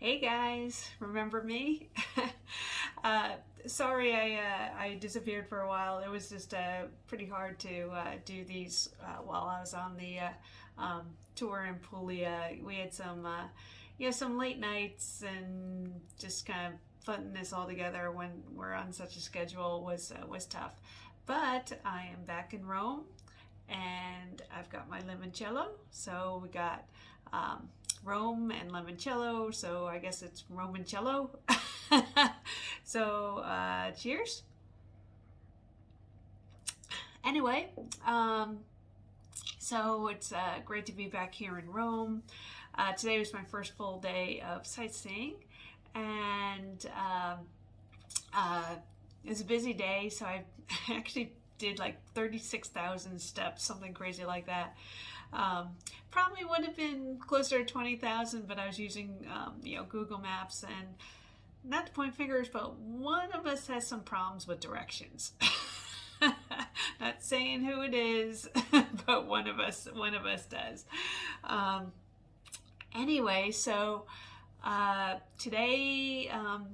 Hey guys, remember me? uh, Sorry I disappeared for a while. It was just pretty hard to do these while I was on the tour in Puglia. We had some late nights and just kind of putting this all together when we're on such a schedule was tough. But I am back in Rome and I've got my limoncello. So we got um, Rome and limoncello. So I guess it's Romancello. So cheers. Anyway, um, so it's great to be back here in Rome. Today was my first full day of sightseeing, and uh, it was a busy day. So I actually did like 36,000 steps, something crazy like that. Um, Probably would have been closer to 20,000, but I was using Google Maps, and not to point fingers, but one of us has some problems with directions. Not saying who it is, but one of us does. Um, anyway, so today,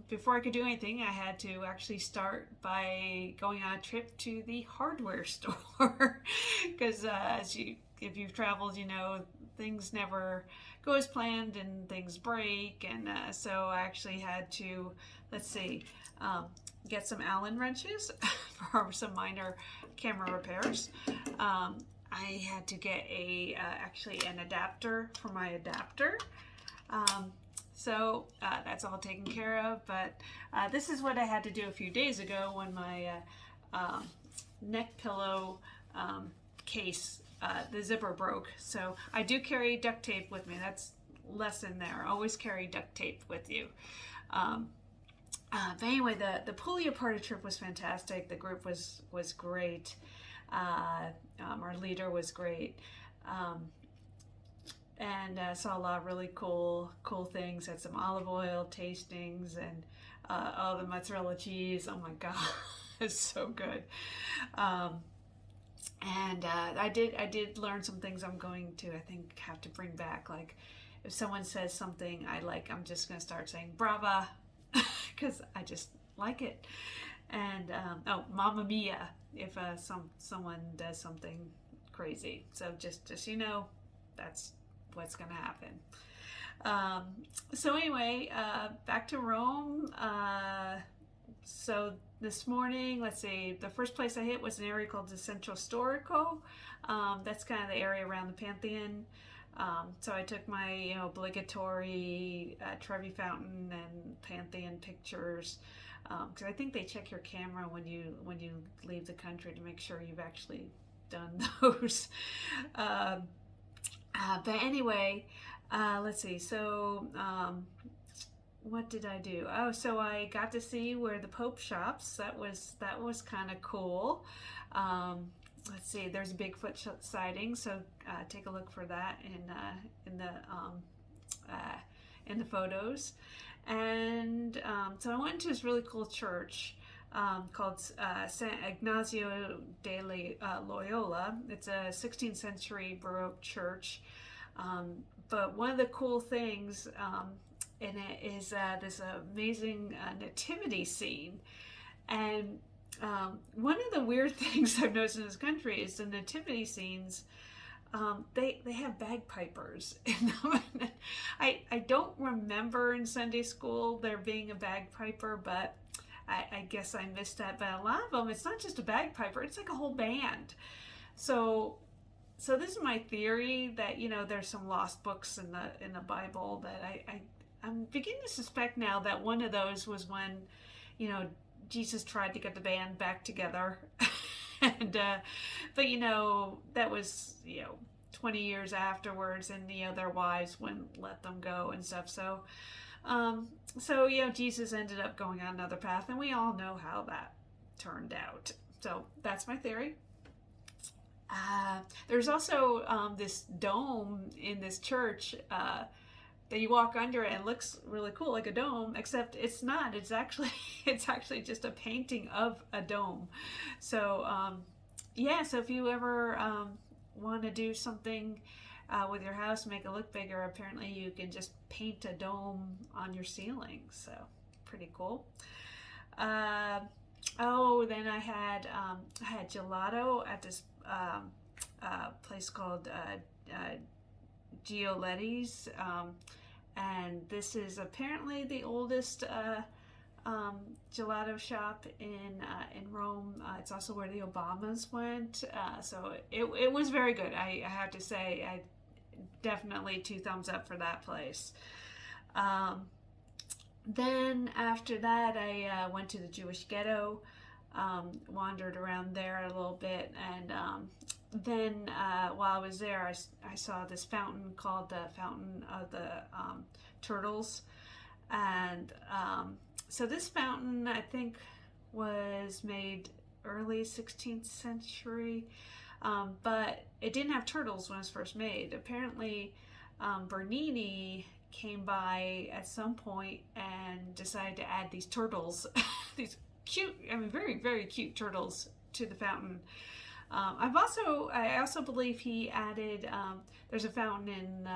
before I could do anything, I had to actually start by going on a trip to the hardware store because if you've traveled, you know things never go as planned and things break, and so I actually had to, let's see, get some Allen wrenches for some minor camera repairs. I had to get actually an adapter for my adapter. So that's all taken care of, but this is what I had to do a few days ago when my neck pillow case, the zipper broke. So I do carry duct tape with me. That's lesson there. Always carry duct tape with you. Um, but anyway, the Puglia part of the trip was fantastic. The group was great. Our leader was great. Um, and saw a lot of really cool things. Had some olive oil tastings and the mozzarella cheese. Oh my god, it's so good. Um, and I did learn some things I'm going to, I think, have to bring back. Like if someone says something I like, I'm just gonna start saying brava because I just like it. And oh, mamma mia if someone does something crazy. So just that's what's gonna happen. Um, so anyway, back to Rome. So this morning, let's see, the first place I hit was an area called the Centro Storico. That's kind of the area around the Pantheon. So I took my obligatory Trevi Fountain and Pantheon pictures because I think they check your camera when you leave the country to make sure you've actually done those. But anyway, let's see. So what did I do? Oh, so I got to see where the Pope shops. That was kind of cool. Let's see. There's a Bigfoot sighting, so take a look for that uh, in the photos. And so I went to this really cool church called San Ignazio de Loyola. It's a 16th century Baroque church. But one of the cool things in it is this amazing nativity scene. And one of the weird things I've noticed in this country is the nativity scenes. They have bagpipers in them. I don't remember in Sunday school there being a bagpiper, but I guess I missed that. But a lot of them, it's not just a bagpiper; it's like a whole band. So this is my theory that there's some lost books in the Bible that I'm beginning to suspect now that one of those was when Jesus tried to get the band back together. And but that was 20 years afterwards, and their wives wouldn't let them go and stuff. So Jesus ended up going on another path, and we all know how that turned out. So that's my theory. There's also this dome in this church that you walk under it and it looks really cool, like a dome, except it's not. It's actually it's actually just a painting of a dome. So yeah, so if you ever want to do something with your house, make it look bigger. Apparently you can just paint a dome on your ceiling, so pretty cool. Oh, then I had gelato at this place called Gioletti's, and this is apparently the oldest gelato shop in Rome. It's also where the Obamas went, so it was very good. I have to say, I definitely 2 thumbs up for that place. Then after that, I went to the Jewish ghetto, wandered around there a little bit, and then while I was there, I saw this fountain called the Fountain of the Turtles. And so this fountain, I think, was made early 16th century, but it didn't have turtles when it was first made. Apparently, Bernini came by at some point and decided to add these turtles, these cute, I mean, very, very cute turtles to the fountain. I also believe he added, there's a fountain in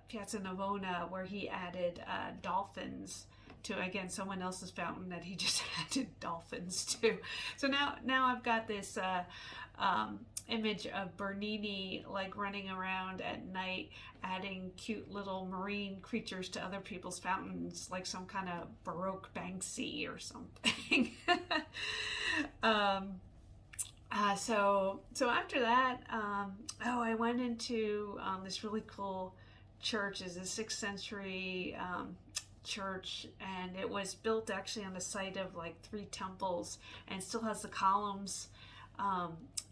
Piazza Navona where he added dolphins to, again, someone else's fountain that he just added dolphins to. So now I've got this image of Bernini like running around at night adding cute little marine creatures to other people's fountains, like some kind of Baroque Banksy or something. So after that, I went into this really cool church. It's a 6th century church, and it was built actually on the site of like 3 temples, and still has the columns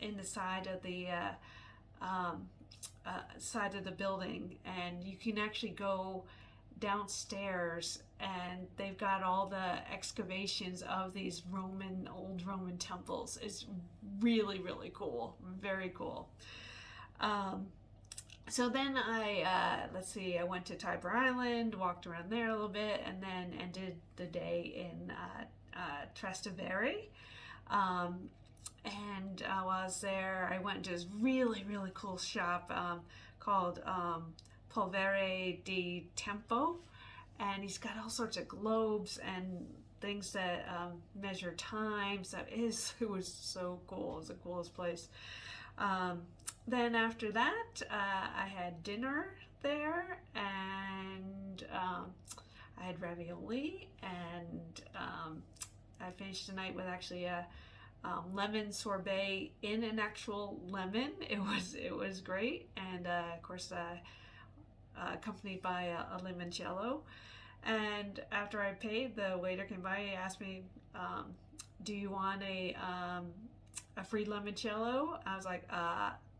in the side of the building, and you can actually go downstairs, and they've got all the excavations of these old Roman temples. It's really, really cool, very cool. So then I went to Tiber Island, walked around there a little bit, and then ended the day in Trastevere. And while I was there, I went to this really, really cool shop called Polvere di Tempo, and he's got all sorts of globes and things that measure time. So it was so cool. It was the coolest place. Then after that, I had dinner there, and I had ravioli, and I finished the night with actually a lemon sorbet in an actual lemon. It was great, and of course accompanied by a limoncello. And after I paid, the waiter came by and asked me, "Do you want a free limoncello?" I was like,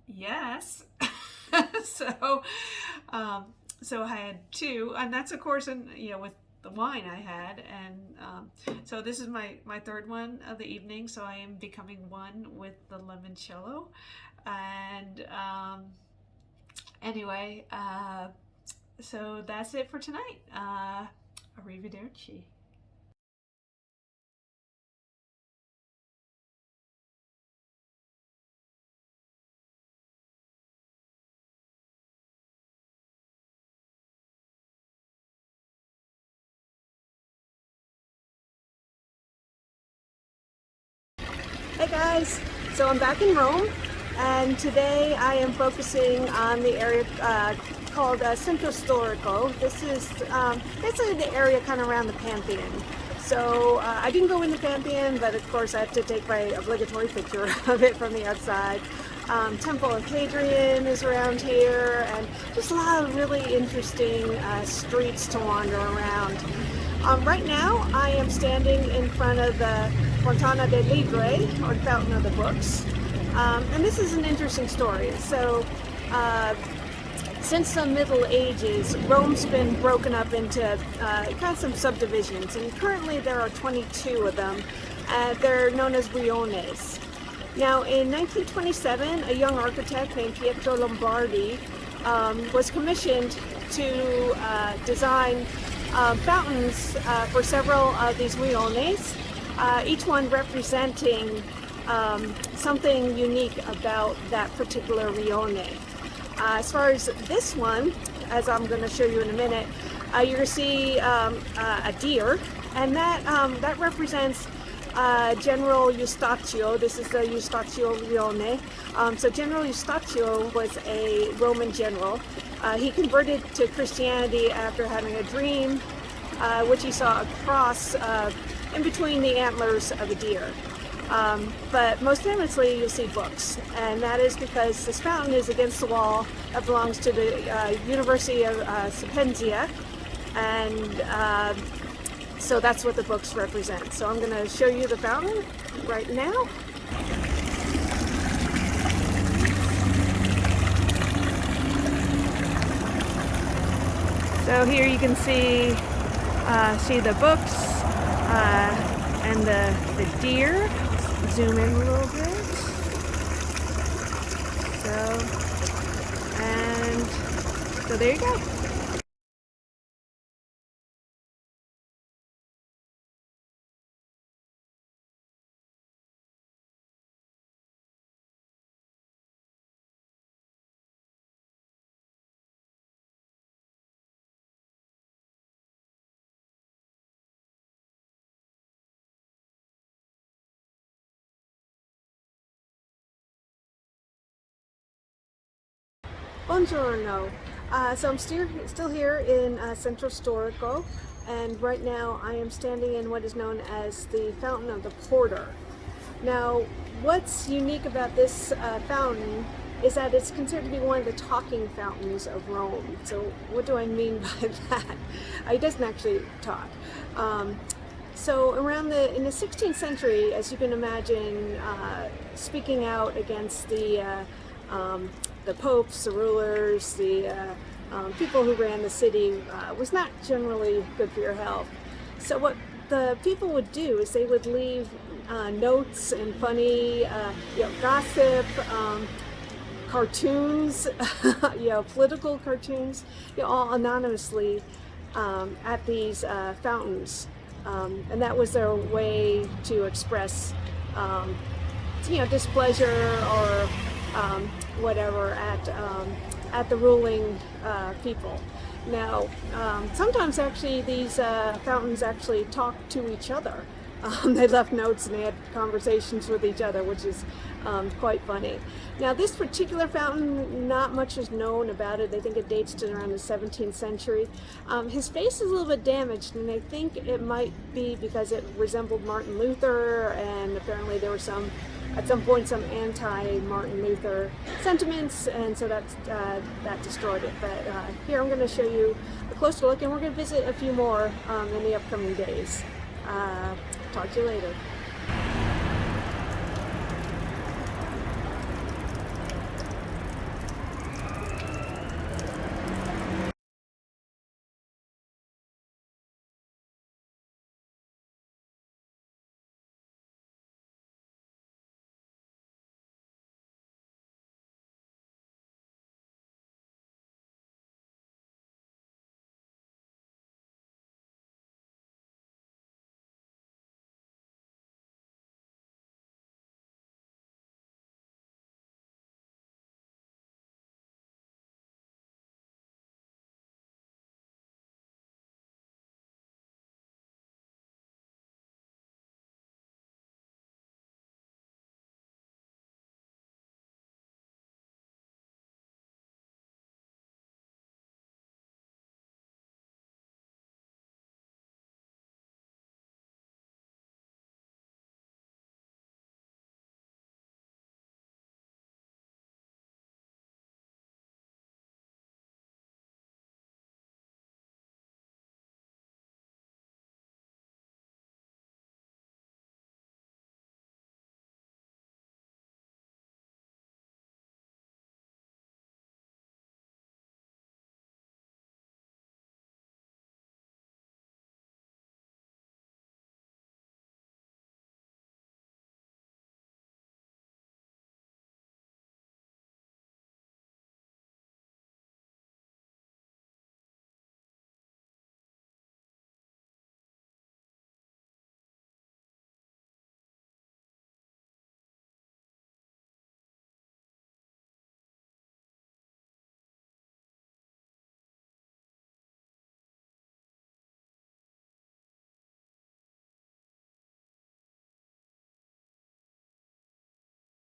yes. So I had 2, and that's of course, with the wine I had, and so this is my 3rd one of the evening. So I am becoming one with the limoncello, and anyway, so that's it for tonight. Arrivederci. Hey guys, so I'm back in Rome, and today I am focusing on the area called Centro Storico. This is basically the area kind of around the Pantheon. So I didn't go in the Pantheon, but of course I have to take my obligatory picture of it from the outside. Temple of Hadrian is around here, and just a lot of really interesting streets to wander around. Right now I am standing in front of the Fontana dei Libri, or Fountain of the Books, and this is an interesting story. So since the Middle Ages, Rome's been broken up into kind of some subdivisions, and currently there are 22 of them. They're known as riones. Now, in 1927, a young architect named Pietro Lombardi was commissioned to design fountains for several of these riones, each one representing something unique about that particular rione. As far as this one, as I'm going to show you in a minute, you're going to see a deer, and that represents General Eustachio. This is the Eustachio Leone. So General Eustachio was a Roman general. He converted to Christianity after having a dream, which he saw a cross in between the antlers of a deer. But most famously, you'll see books, and that is because this fountain is against the wall. That belongs to the University of Sapienza, and so that's what the books represent. So I'm going to show you the fountain right now. So here you can see the books and the deer. Zoom in a little bit. So there you go. Buongiorno. So I'm still here in Centro Storico, and right now I am standing in what is known as the Fountain of the Porter. Now, what's unique about this fountain is that it's considered to be one of the talking fountains of Rome. So what do I mean by that? It doesn't actually talk. So in the 16th century, as you can imagine, speaking out against the popes, the rulers, the people who ran the city was not generally good for your health. So what the people would do is they would leave notes and funny gossip, cartoons, political cartoons, all anonymously at these fountains. And that was their way to express displeasure or whatever at the ruling people. Now, sometimes actually these fountains actually talk to each other. They left notes and they had conversations with each other, which is quite funny. Now, this particular fountain, not much is known about it. I think it dates to around the 17th century. His face is a little bit damaged, and I think it might be because it resembled Martin Luther, and apparently there were at some point some anti-Martin Luther sentiments, and so that destroyed it. But here I'm going to show you a closer look, and we're going to visit a few more in the upcoming days. Talk to you later.